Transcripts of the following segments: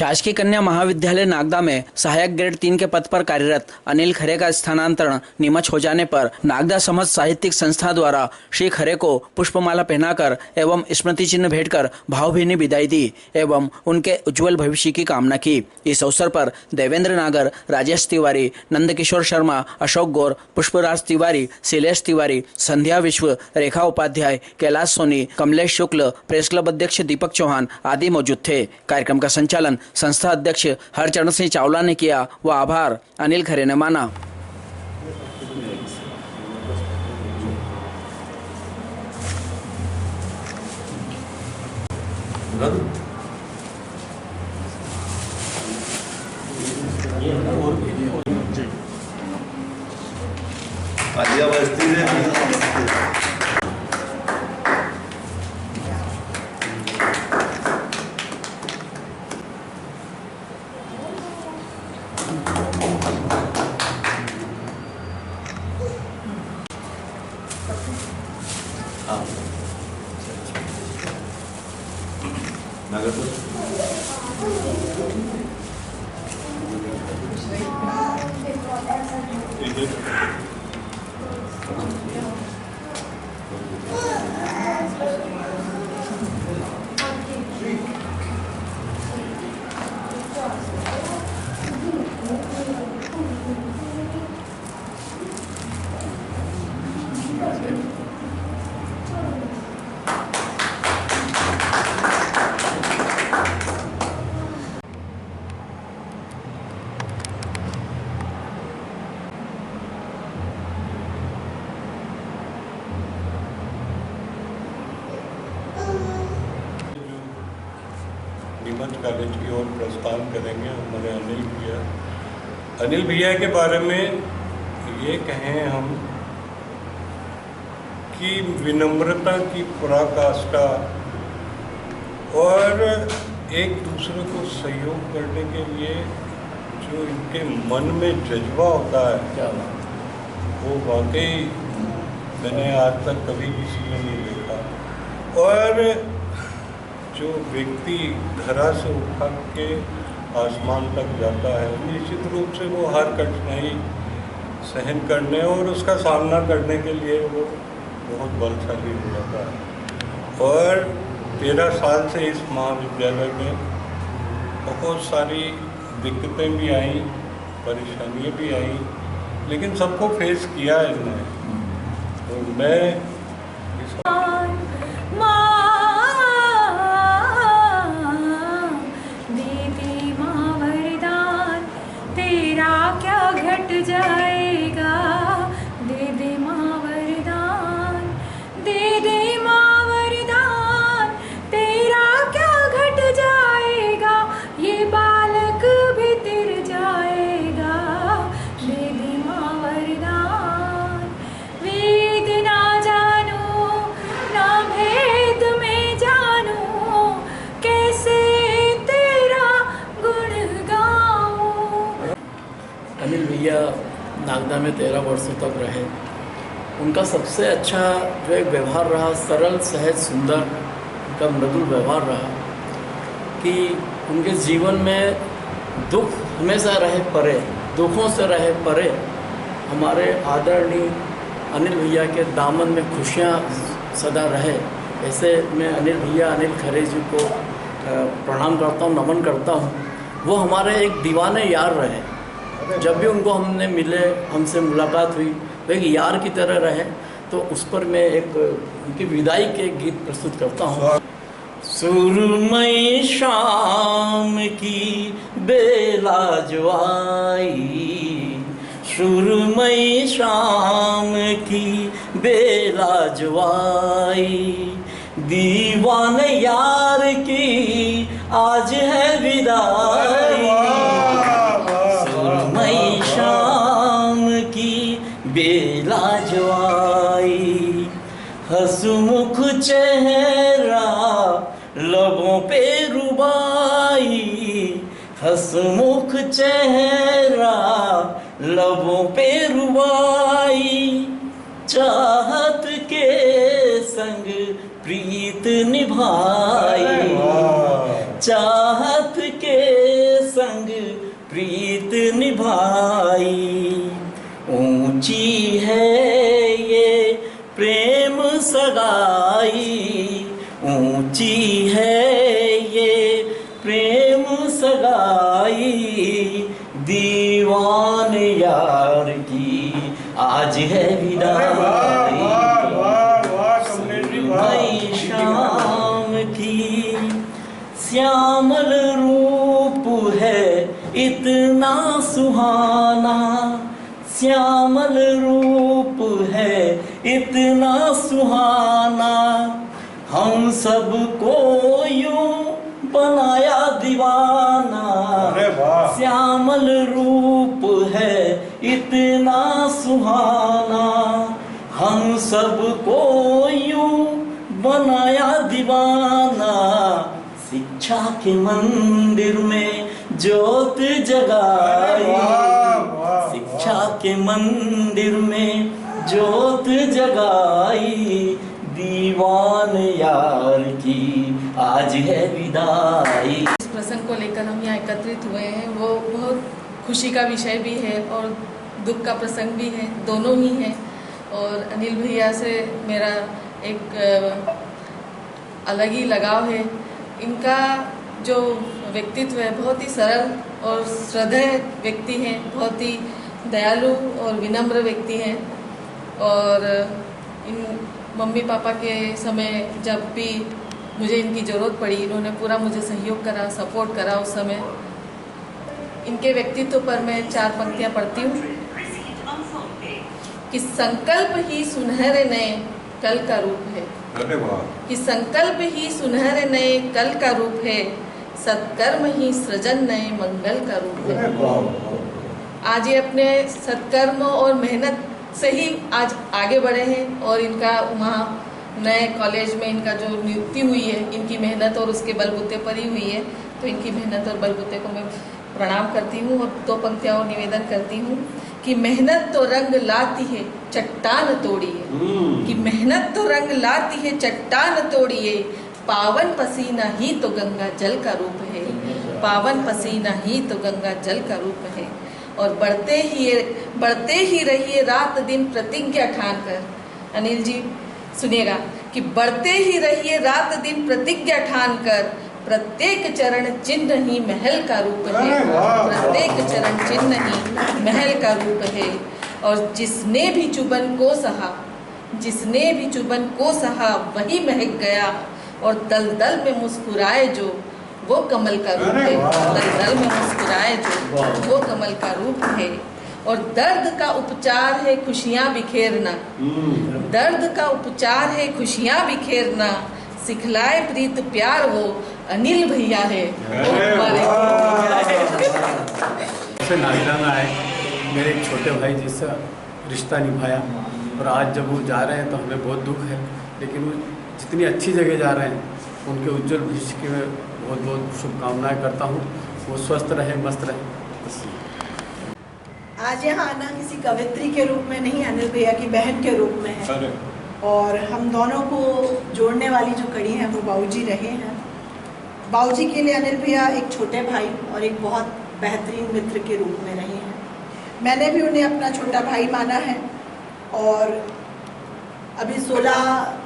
शासकीय कन्या महाविद्यालय नागदा में सहायक ग्रेड 3 के पद पर कार्यरत अनिल खरे का स्थानांतरण नीमच हो जाने पर नागदा समस्त साहित्यिक संस्था द्वारा श्री खरे को पुष्पमाला पहनाकर एवं स्मृति चिन्ह भेंटकर भावभीनी विदाई दी एवं उनके उज्जवल भविष्य की कामना की। इस अवसर पर देवेंद्र नागर, राजेश तिवारी, नंदकिशोर शर्मा, अशोक गौर, पुष्पराज तिवारी, शैलेश तिवारी, संध्या विश्व, रेखा उपाध्याय, कैलाश सोनी, कमलेश शुक्ल, प्रेस क्लब अध्यक्ष दीपक चौहान आदि मौजूद थे। कार्यक्रम का संचालन संस्था अध्यक्ष हरचरण सिंह चावला ने किया व आभार अनिल खरे ने माना। नीमच कॉलेज की ओर प्रस्थान करेंगे हमारे अनिल भैया के बारे में ये कहें हम कि विनम्रता की पराकाष्ठा और एक दूसरे को सहयोग करने के लिए जो इनके मन में जज्बा होता है वो वाकई मैंने आज तक कभी किसी में नहीं देखा। और जो व्यक्ति धरा से उठा के आसमान तक जाता है निश्चित रूप से वो हर कठिनाई सहन करने और उसका सामना करने के लिए वो बहुत बलशाली हो जाता है। और 13 साल से इस महाविद्यालय में बहुत सारी दिक्कतें भी आई, परेशानियाँ भी आई, लेकिन सबको फेस किया इन्होंने। तो मैं जाएगा दे दे माँ वरदान, दे दे माँ वरदान, तेरा क्या घट जाएगा, ये बालक भी तिर जाएगा, दे दे माँ वरदान। वेद ना जानो ना भेद में जानो, कैसे तेरा गुण गाऊं। अनिल भैया नागदा में 13 वर्षों तक रहे। उनका सबसे अच्छा जो एक व्यवहार रहा, सरल, सहज, सुंदर, उनका मृदुल व्यवहार रहा कि उनके जीवन में दुख हमेशा रहे परे, दुखों से रहे परे। हमारे आदरणीय अनिल भैया के दामन में खुशियाँ सदा रहे। ऐसे मैं अनिल भैया, अनिल खरे जी को प्रणाम करता हूँ, नमन करता हूँ। वो हमारे एक दीवाने यार रहे। जब भी उनको हमने मिले, हमसे मुलाकात हुई, तो एक यार की तरह रहे। तो उस पर मैं एक उनकी विदाई के गीत प्रस्तुत करता हूँ। सुरमई शाम की बेला जो आई, सुरमई शाम की बेला जो आई, दीवान यार की आज है विदाई, शाम की बेला जो आई, हंसमुख चेहरा लबों पे रुबाई, हंसमुख चेहरा लबों पे रुबाई, चाहत के संग प्रीत निभाई, चाहत के प्रीत निभाई। ऊंची है ये प्रेम सगाई, ऊंची है ये प्रेम सगाई। दीवान यार की आज है विदाई, भाई शाम की श्यामल रूप है इतना सुहाना, श्यामल रूप है इतना सुहाना। हम सबको यूं बनाया दीवाना, श्यामल रूप है इतना सुहाना। हम सबको यूं बनाया दीवाना। शिक्षा के मंदिर में ज्योत जगाई, शिक्षा के मंदिर में ज्योत जगाई। दीवान यार की आज है विदाई। इस प्रसंग को लेकर हम यहाँ एकत्रित हुए हैं, वो बहुत खुशी का विषय भी है और दुख का प्रसंग भी है, दोनों ही हैं। और अनिल भैया से मेरा एक अलग ही लगाव है। इनका जो व्यक्तित्व है बहुत ही सरल और श्रद्धेय व्यक्ति हैं, बहुत ही दयालु और विनम्र व्यक्ति हैं। और इन मम्मी पापा के समय जब भी मुझे इनकी ज़रूरत पड़ी, इन्होंने पूरा मुझे सहयोग करा, सपोर्ट करा। उस समय इनके व्यक्तित्व पर मैं 4 पंक्तियाँ पढ़ती हूँ कि संकल्प ही सुनहरे नए कल का रूप है, कि संकल्प ही सुनहरे नए कल का रूप है, सत्कर्म ही सृजन नए मंगल का रूप है। आज ये अपने सत्कर्म और मेहनत से ही आज आगे बढ़े हैं और इनका वहाँ नए कॉलेज में इनका जो नियुक्ति हुई है, इनकी मेहनत और उसके बलबूते पर ही हुई है। तो इनकी मेहनत और बलबूते को मैं प्रणाम करती हूँ और 2 पंक्तियाँ और निवेदन करती हूँ कि मेहनत तो रंग लाती है चट्टान तोड़िए, कि मेहनत तो रंग लाती है चट्टान तोड़िए। पावन पसीना ही तो गंगा जल का रूप है, पावन पसीना ही तो गंगा जल का रूप है। और बढ़ते ही रहिए रात दिन प्रतिज्ञा ठान कर। अनिल जी सुनिएगा कि बढ़ते ही रहिए रात दिन प्रतिज्ञा ठान कर, प्रत्येक चरण चिन्ह ही महल का रूप है, प्रत्येक चरण चिन्ह ही महल का रूप है। और जिसने भी चुबन को सहा, जिसने भी चुबन को सहा वही महक गया। और दलदल में मुस्कुराए जो वो कमल का रूप है, दलदल में मुस्कुराए जो वो कमल का रूप है। और दर्द का उपचार है खुशियाँ बिखेरना, दर्द का उपचार है खुशियाँ बिखेरना। सिखलाए प्रीत प्यार वो अनिल भैया है, वो हमारे नागदा में आए, मेरे एक छोटे भाई जिससे रिश्ता निभाया और आज जब वो जा रहे हैं तो हमें बहुत दुख है। लेकिन वो जितनी अच्छी जगह जा रहे हैं उनके उज्जवल भविष्य की मैं बहुत बहुत शुभकामनाएं करता हूँ। वो स्वस्थ रहे, मस्त रहे। आज यहाँ आना किसी कवित्री के रूप में नहीं, अनिल भैया की बहन के रूप में है। और हम दोनों को जोड़ने वाली जो कड़ी है वो बाबूजी रहे हैं। बाबूजी के लिए अनिल भैया एक छोटे भाई और एक बहुत बेहतरीन मित्र के रूप में रहे हैं। मैंने भी उन्हें अपना छोटा भाई माना है। और अभी 16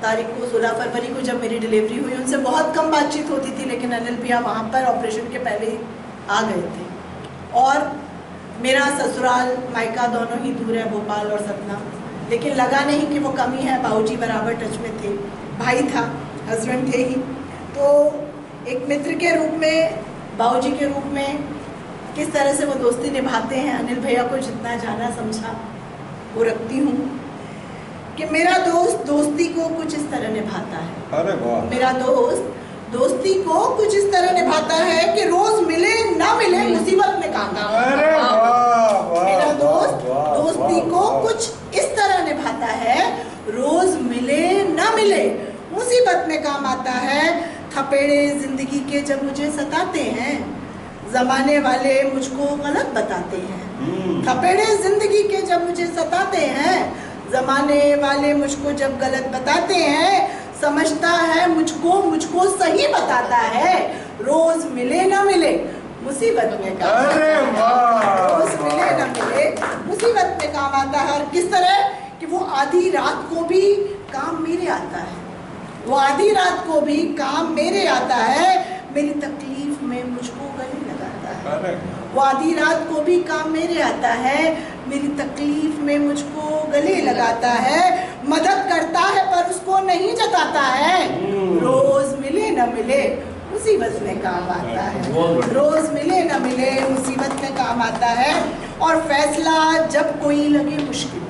फरवरी को जब मेरी डिलीवरी हुई, उनसे बहुत कम बातचीत होती थी, लेकिन अनिल भैया वहाँ पर ऑपरेशन के पहले ही आ गए थे। और मेरा ससुराल मायका दोनों ही दूर है, भोपाल और सतना, लेकिन लगा नहीं कि वो कमी है। बाबूजी बराबर टच में थे, भाई था, हस्बैंड थे ही। तो एक मित्र के रूप में, बाबूजी के रूप में किस तरह से वो दोस्ती निभाते हैं, अनिल भैया को जितना जाना समझा वो रखती हूँ कि मेरा दोस्त दोस्ती को कुछ इस तरह निभाता है। अरे वाह। मेरा दोस्त दोस्ती को कुछ इस तरह निभाता है कि रोज मिले ना मिले मुसीबत में काम आता है। अरे वाह, मेरा दोस्त वाह, दोस्ती वाह, को वाह। कुछ इस तरह निभाता है, रोज मिले ना मिले मुसीबत में काम आता है। थपेड़े जिंदगी के जब मुझे सताते हैं, जमाने वाले मुझको गलत बताते हैं। थपेड़े जिंदगी के जब मुझे सताते हैं, जमाने वाले मुझको जब गलत बताते हैं, समझता है मुझको सही बताता है। रोज मिले ना मिले मुसीबत में काम अरे वाह! रोज मिले न मिले मुसीबत में काम आता है। और किस तरह कि वो आधी रात को भी काम मेरे आता है, वो आधी रात को भी काम मेरे आता है, मेरी तकलीफ में मुझको गले लगाता है। वो आधी रात को भी काम मेरे आता है, मेरी तकलीफ में मुझको गले लगाता है, मदद करता है पर उसको नहीं जताता है। रोज मिले न मिले मुसीबत में काम आता है, रोज मिले न मिले मुसीबत में काम आता है। और फैसला जब कोई लगे मुश्किल,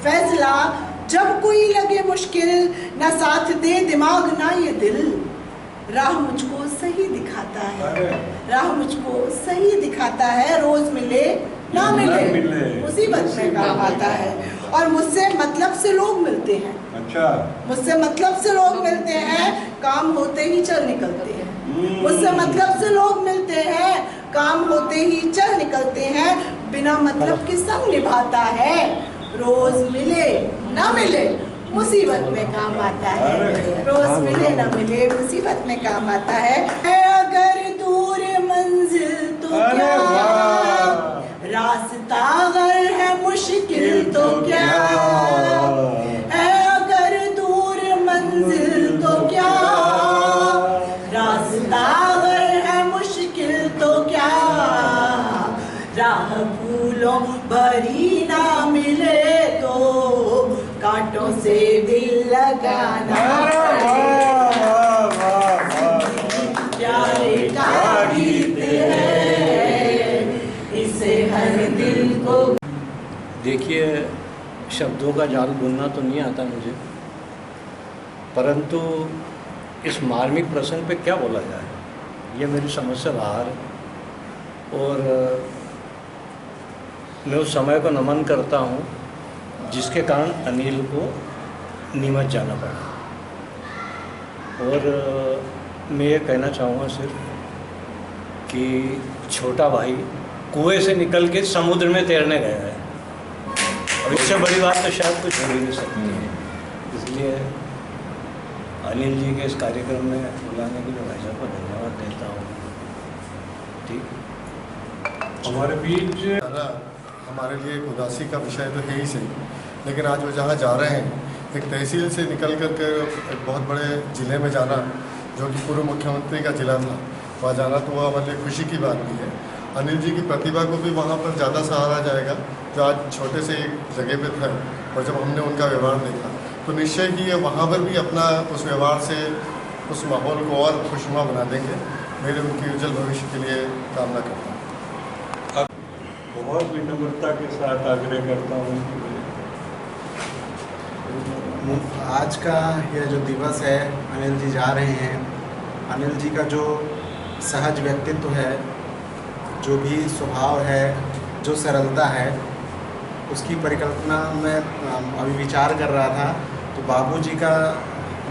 फैसला जब कोई लगे मुश्किल, ना साथ दे दिमाग ना ये दिल, राह मुझको सही दिखाता है, राह मुझको सही दिखाता है। रोज मिले ना मिले मुसीबत में काम आता है। और मुझसे मतलब से लोग मिलते हैं, अच्छा, मुझसे मतलब से लोग मिलते हैं, काम होते ही चल निकलते हैं। मुझसे मतलब से लोग मिलते हैं, काम होते ही चल निकलते हैं, बिना मतलब के सब निभाता है। रोज मिले ना मिले मुसीबत में काम आता है, रोज मिले ना मिले मुसीबत में काम आता है। अगर दूर मंजिल तो क्या, रास्ता अगर है मुश्किल तो क्या, अगर दूर मंजिल तो क्या, रास्ता अगर है मुश्किल तो क्या, राह फूलों भरी ना मिले तो कांटों से दिल लगाना प्यारे का गीत है, इसे हर दिल को। देखिए, शब्दों का जाल बुनना तो नहीं आता मुझे, परंतु इस मार्मिक प्रसंग पे क्या बोला जाए, ये मेरी समझ से बाहर है। और मैं उस समय को नमन करता हूँ जिसके कारण अनिल को नीमच जाना पड़ा। और मैं ये कहना चाहूँगा सिर्फ कि छोटा भाई कुएं से निकल के समुद्र में तैरने गया है, और इससे बड़ी बात तो शायद कुछ हो ही नहीं सकती है। इसलिए अनिल जी के इस कार्यक्रम में बुलाने के लिए भाई साहब को धन्यवाद देता हूँ। ठीक, हमारे बीच हमारे लिए एक उदासी का विषय तो है ही सही, लेकिन आज वो जहाँ जा रहे हैं, एक तहसील से निकल कर के एक बहुत बड़े ज़िले में जाना, जो कि पूर्व मुख्यमंत्री का ज़िला था, वहाँ जाना तो वो हमारे लिए खुशी की बात भी है। अनिल जी की प्रतिभा को भी वहाँ पर ज़्यादा सहारा जाएगा, जो आज छोटे से एक जगह पे था, और जब हमने उनका व्यवहार देखा तो निश्चय ही ये वहाँ पर भी अपना उस व्यवहार से उस माहौल को और खुशनुमा बना देंगे। मेरे उनके उज्जवल भविष्य के लिए कामना करता हूँ। बहुत विनम्रता के साथ आग्रह करता हूँ कि आज का यह जो दिवस है, अनिल जी जा रहे हैं। अनिल जी का जो सहज व्यक्तित्व है, जो भी स्वभाव है, जो सरलता है, उसकी परिकल्पना में अभी विचार कर रहा था, तो बाबूजी का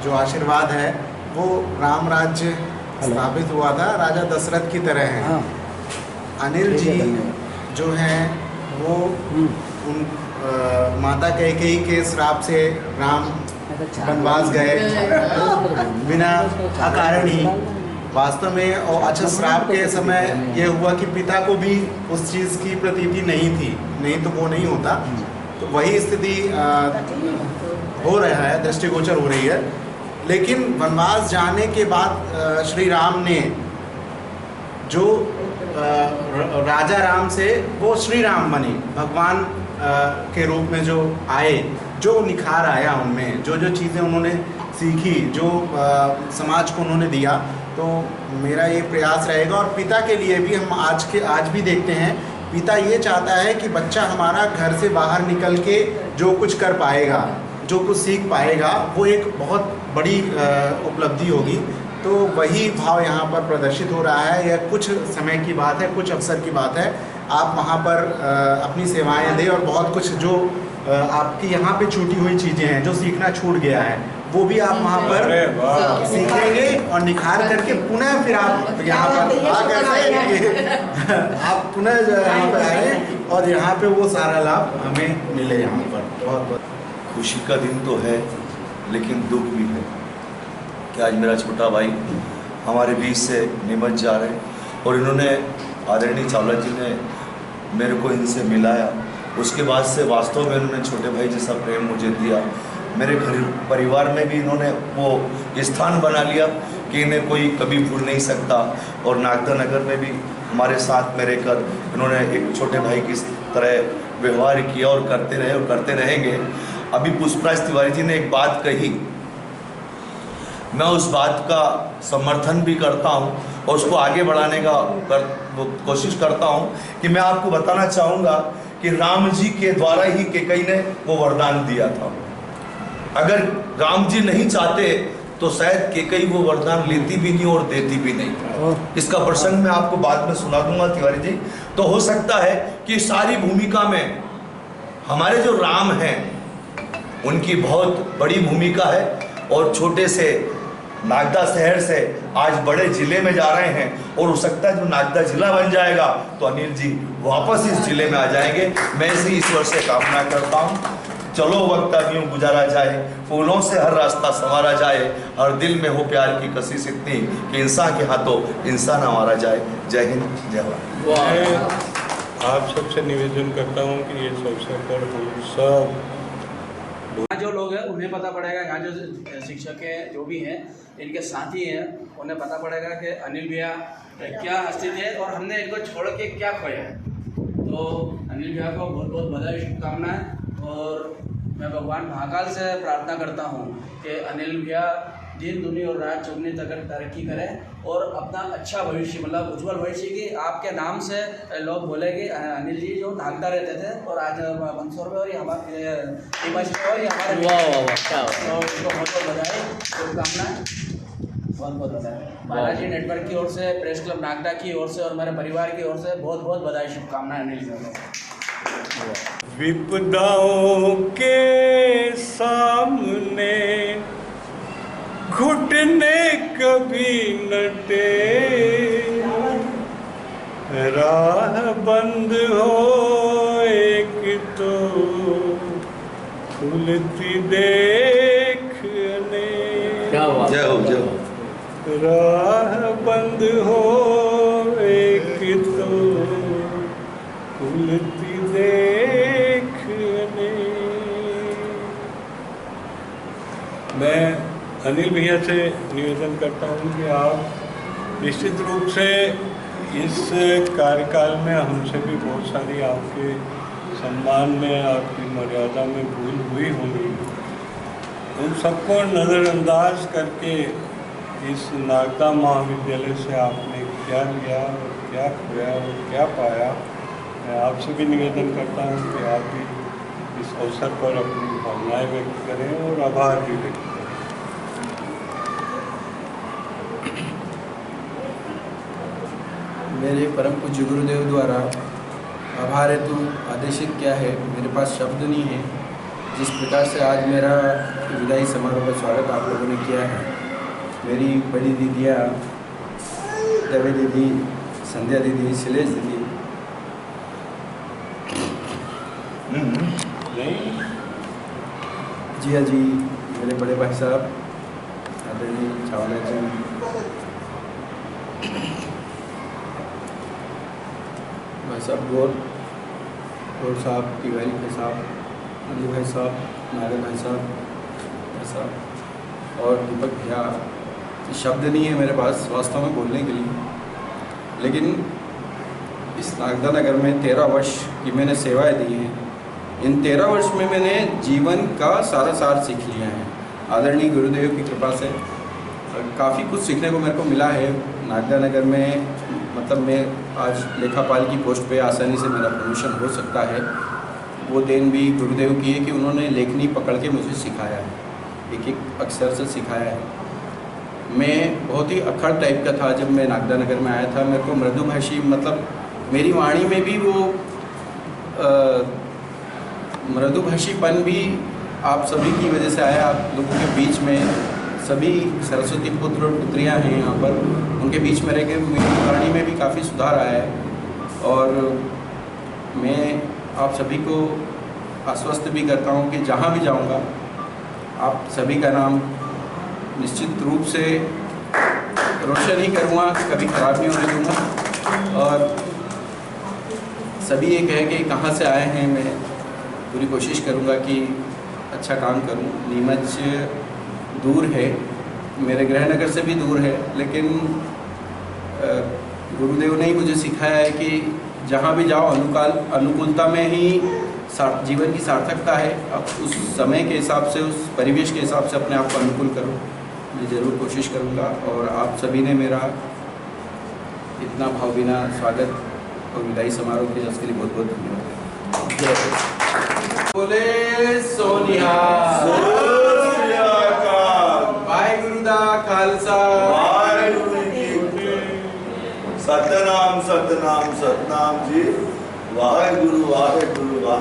जो आशीर्वाद है वो राम राज्य स्थापित हुआ था राजा दशरथ की तरह है। अनिल जी जो हैं वो उन माता कैकेयी के श्राप से राम वनवास गए बिना अकारण ही, वास्तव में। और अच्छा, श्राप के समय ये हुआ कि पिता को भी उस चीज़ की प्रतीति नहीं थी, नहीं तो वो नहीं होता। तो वही स्थिति हो रहा है, दृष्टिगोचर हो रही है। लेकिन वनवास जाने के बाद श्री राम ने जो राजा राम से वो श्री राम बने, भगवान के रूप में जो आए, जो निखार आया उनमें, जो जो चीज़ें उन्होंने सीखी, जो समाज को उन्होंने दिया। तो मेरा ये प्रयास रहेगा, और पिता के लिए भी हम आज भी देखते हैं, पिता ये चाहता है कि बच्चा हमारा घर से बाहर निकल के जो कुछ कर पाएगा, जो कुछ सीख पाएगा, वो एक बहुत बड़ी उपलब्धि होगी। तो वही भाव यहाँ पर प्रदर्शित हो रहा है। यह कुछ समय की बात है, कुछ अवसर की बात है। आप वहाँ पर अपनी सेवाएं दें, और बहुत कुछ जो आपकी यहाँ पे छूटी हुई चीज़ें हैं, जो सीखना छूट गया है, वो भी आप वहाँ पर सीखेंगे और निखार करके पुनः फिर आप यहाँ पर आप पुनः यहाँ पर आए और यहाँ पे वो सारा लाभ हमें मिले। यहाँ पर बहुत बहुत खुशी का दिन तो है, लेकिन दुख भी है कि आज मेरा छोटा भाई हमारे बीच से निमट जा रहे हैं। और इन्होंने आदरणीय चावला जी ने मेरे को इनसे मिलाया। उसके बाद से वास्तव में इन्होंने छोटे भाई जैसा प्रेम मुझे दिया। मेरे घर परिवार में भी इन्होंने वो स्थान बना लिया कि इन्हें कोई कभी भूल नहीं सकता। और नागदा नगर में भी हमारे साथ में रहकर इन्होंने एक छोटे भाई की तरह व्यवहार किया और करते रहे और करते रहेंगे। अभी पुष्पराज तिवारी जी ने एक बात कही, मैं उस बात का समर्थन भी करता हूँ और उसको आगे बढ़ाने का कोशिश करता हूँ कि मैं आपको बताना चाहूँगा कि राम जी के द्वारा ही कैकेयी ने वो वरदान दिया था। अगर राम जी नहीं चाहते तो शायद कैकेयी वो वरदान लेती भी नहीं और देती भी नहीं। इसका प्रसंग मैं आपको बाद में सुना दूंगा तिवारी जी। तो हो सकता है कि सारी भूमिका में हमारे जो राम हैं उनकी बहुत बड़ी भूमिका है और छोटे से नागदा शहर से आज बड़े जिले में जा रहे हैं और हो सकता है जो नागदा जिला बन जाएगा तो अनिल जी वापस इस जिले में आ जाएंगे। मैं इसी ईश्वर से कामना करता हूँ। चलो वक्त अब यूं गुजारा जाए, फूलों से हर रास्ता संवारा जाए, हर दिल में हो प्यार की कशिश इतनी कि इंसान के हाथों इंसान हमारा जाए। जय हिंद, जय भारत। आप सबसे निवेदन करता हूँ कि इस अवसर पर हम सब यहाँ जो लोग हैं उन्हें पता पड़ेगा, यहाँ जो शिक्षक हैं जो भी हैं इनके साथी हैं उन्हें पता पड़ेगा कि अनिल भैया क्या अस्तित्व है और हमने इनको छोड़ के क्या खोया है। तो अनिल भैया को बहुत बहुत बधाई, शुभकामनाएं। और मैं भगवान महाकाल से प्रार्थना करता हूँ कि अनिल भैया दिन दुनी और रात चौगनी तक तरक्की करें और अपना अच्छा भविष्य, मतलब उज्जवल भविष्य की आपके नाम से लोग बोलेंगे अनिल जी जो नागदा रहते थे और आज मंदसौर में और ये हमारे हमारे तो उनको बहुत बहुत बधाई, शुभकामनाएं, बहुत बहुत बधाई। बालाजी नेटवर्क की ओर से, प्रेस क्लब नागदा की ओर से और मेरे परिवार की ओर से बहुत बहुत बधाई, शुभकामनाएं अनिल जी। विपदाओं के सामने घुटने कभी न टेक, राह बंद हो एक तो खुलती देखने, जय हो जय हो। राह बंद हो एक तो खुलती देखने। मैं अनिल भैया से निवेदन करता हूँ कि आप निश्चित रूप से इस कार्यकाल में हमसे भी बहुत सारी आपके सम्मान में, आपकी मर्यादा में भूल हुई होंगी। उन सबको नज़रअंदाज करके इस नागदा महाविद्यालय से आपने क्या लिया और क्या खोया और क्या पाया, मैं आपसे भी निवेदन करता हूँ कि आप भी इस अवसर पर अपनी भावनाएं व्यक्त करें और आभार भी व्यक्त करें। मेरे परम पूज्य गुरुदेव द्वारा आभार हेतु आदेशित क्या है, मेरे पास शब्द नहीं है। जिस प्रकार से आज मेरा विदाई समारोह का स्वागत आप लोगों ने किया है, मेरी बड़ी दीदियाँ देवी दीदी, संध्या दीदी, शैलेश दीदी, जिया जी, मेरे बड़े भाई साहब आदरणीय चावला जी, भाई साहब गौर साहब, तिवारी भाई साहब, अली भाई साहब, नारे भाई साहब और दीपक भैया। शब्द नहीं है मेरे पास वास्तव में बोलने के लिए, लेकिन इस नागदा नगर में 13 वर्ष की मैंने सेवाएं दी हैं। इन 13 वर्ष में मैंने जीवन का सारा सार सीख लिया है। आदरणीय गुरुदेव की कृपा से काफ़ी कुछ सीखने को मेरे को मिला है नागदा नगर में। मतलब मैं आज लेखापाल की पोस्ट पे आसानी से मेरा प्रमोशन हो सकता है। वो देन भी गुरुदेव की है कि उन्होंने लेखनी पकड़ के मुझे सिखाया है, एक एक अक्षर से सिखाया है। मैं बहुत ही अक्खड़ टाइप का था जब मैं नागदा नगर में आया था। मेरे को मृदुभाषी, मतलब मेरी वाणी में भी वो मृदुभाषीपन भी आप सभी की वजह से आया। आप लोगों के बीच में सभी सरस्वती पुत्र और पुत्रियाँ हैं यहाँ पर, उनके बीच में रह के मेरी वाणी में भी काफ़ी सुधार आया है। और मैं आप सभी को आश्वस्त भी करता हूँ कि जहाँ भी जाऊँगा आप सभी का नाम निश्चित रूप से रोशन ही करूँगा, कभी खराब नहीं होने दूँगा। सभी ये कहे कि कहाँ से आए हैं, मैं पूरी कोशिश करूँगा कि अच्छा काम करूँ। नीमच दूर है, मेरे गृहनगर से भी दूर है, लेकिन गुरुदेव ने ही मुझे सिखाया है कि जहाँ भी जाओ अनुकूलता में ही जीवन की सार्थकता है। आप उस समय के हिसाब से, उस परिवेश के हिसाब से अपने आप को अनुकूल करो। मैं ज़रूर कोशिश करूँगा। और आप सभी ने मेरा इतना भावभीना स्वागत और विदाई समारोह किया, उसके लिए बहुत बहुत धन्यवाद। बोले सोनिया वाहेगुरु दा खालसा, सतनाम सतनाम सतनाम जी। वाहेगुरु वाहेगुरु वाहेगुरु।